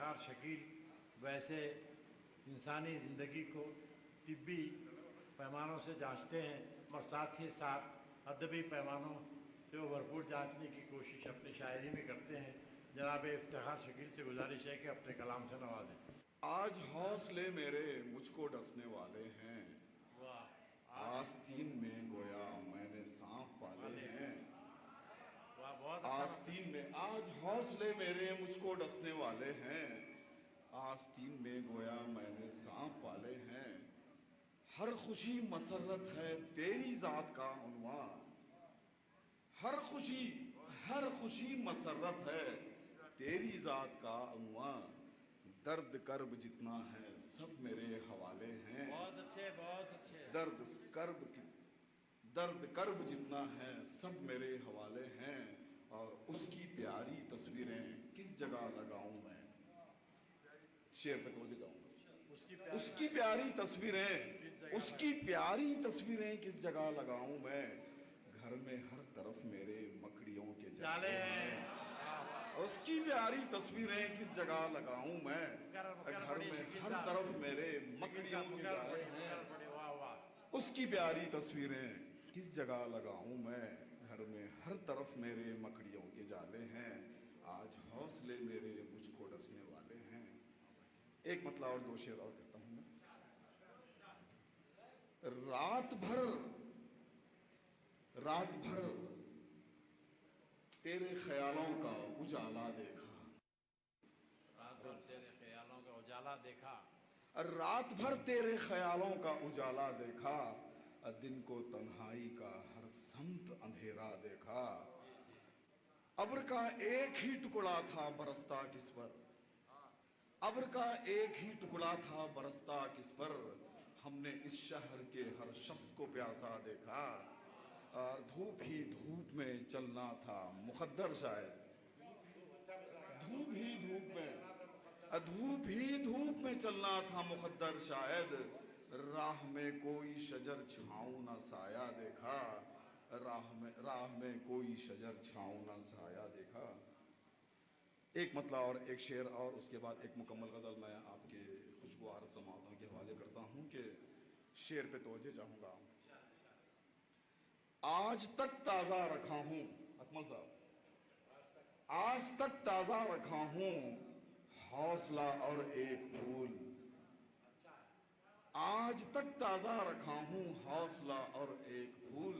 افتخار شکیل ویسے انسانی زندگی کو طبی پیمانوں سے جانچتے ہیں اور ساتھ ہی ساتھ ادبی پیمانوں سے وہ بھرپور جانچنے کی کوشش اپنی شاعری میں کرتے ہیں۔ جناب افتخار شکیل سے گزارش ہے کہ اپنے کلام سے نوازیں۔ آج حوصلے میرے مجھ کو ڈسنے والے ہیں، آستین میں گویا میں نے سانپ پالے ہیں۔ آستین میں آج حوصلے میرے مجھ کو ڈسنے والے ہیں، آستین میں گویا میں نے سانپ پالے ہیں۔ ہر خوشی مسرت ہے تیری ذات کا عنوان، ہر خوشی مسرت ہے تیری ذات کا عنوان۔ درد کرب جتنا ہے سب میرے حوالے ہیں، بہت اچھے درد کرب جتنا ہے سب میرے حوالے ہیں۔ اور اس کی پیاری تصویریں کس جگہ لگاؤں میں، شعر پہ توجہ جاؤں گا۔ اس کی پیاری تصویریں کس جگہ لگاؤں میں، گھر میں ہر طرف میرے مکڑیوں کے جالے ہیں۔ اس کی پیاری تصویریں کس جگہ لگاؤں میں، گھر میں ہر طرف میرے مکڑیوں کے جالے ہیں۔ اس کی پیاری تصویریں کس جگہ لگاؤں میں، گھر میں ہر طرف میرے مکڑیوں کے جالے ہیں۔ آج حوصلے میرے مجھ کو ڈسنے والے ہیں۔ ایک مطلع اور دو شعر اور کہتا ہوں میں۔ رات بھر تیرے خیالوں کا اجالا دیکھا، رات بھر تیرے خیالوں کا اجالا دیکھا، رات بھر تیرے خیالوں کا اجالا دیکھا، دن کو تنہائی کا ہر سمت اندھیرا دیکھا۔ ابر کا ایک ہی ٹکڑا تھا برستا کس پر، ابر کا ایک ہی ٹکڑا تھا برستا کس پر، ہم نے اس شہر کے ہر شخص کو پیاسا دیکھا۔ اور دھوپ ہی دھوپ میں چلنا تھا مقدر شاید، دھوپ ہی دھوپ میں چلنا تھا مقدر شاید، راہ میں کوئی شجر چھاؤں نہ سایہ دیکھا، راہ میں کوئی شجر چھاؤں نہ سایہ دیکھا۔ ایک مطلع اور ایک شعر اور اس کے بعد ایک مکمل غزل میں آپ کے خوشگوار سماعتوں کے حوالے کرتا ہوں کہ شعر پہ توجہ چاہوں گا۔ آج تک تازہ رکھا ہوں، اکمل صاحب، آج تک تازہ رکھا ہوں حوصلہ اور ایک پھول، آج تک تازہ رکھا ہوں حوصلہ اور ایک پھول،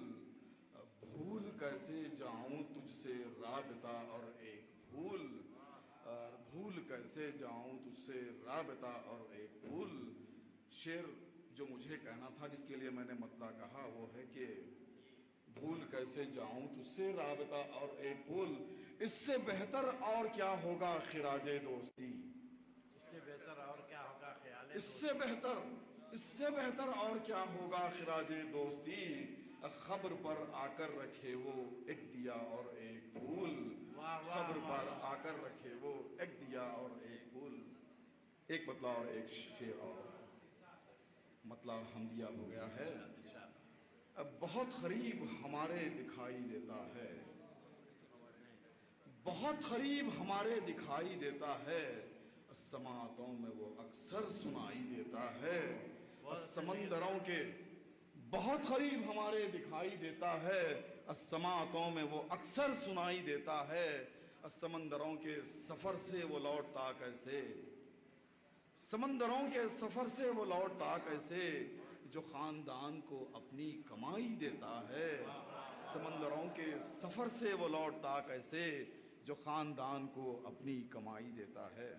بھول کیسے جاؤں تجھ سے رابطہ اور ایک پھول، اور بھول کیسے جاؤں تجھ سے رابطہ اور ایک پھول۔ شعر جو مجھے کہنا تھا جس کے لیے میں نے مطلع کہا وہ ہے کہ بھول کیسے جاؤں تجھ سے رابطہ اور ایک پھول، اس سے بہتر اور کیا ہوگا خراج دوستی، اس سے بہتر اور کیا ہوگا خیال اس سے بہتر اور کیا ہوگا خراج دوستی، خبر پر آ کر رکھے وہ ایک دیا اور ایک پھول، خبر پر آ کر رکھے وہ ایک دیا اور ایک پھول۔ ایک مطلع اور ایک شعر اور، مطلع حمدیہ ہو گیا ہے۔ بہت قریب ہمارے دکھائی دیتا ہے، بہت قریب ہمارے دکھائی دیتا ہے، سماعتوں میں وہ اکثر سنائی دیتا ہے۔ سمندروں کے بہت قریب ہمارے دکھائی دیتا ہے، سماعتوں میں وہ اکثر سنائی دیتا ہے۔ سمندروں کے سفر سے وہ لوٹتا کیسے، سمندروں کے سفر سے وہ لوٹتا کیسے، جو خاندان کو اپنی کمائی دیتا ہے۔ سمندروں کے سفر سے وہ لوٹتا کیسے، جو خاندان کو اپنی کمائی دیتا ہے۔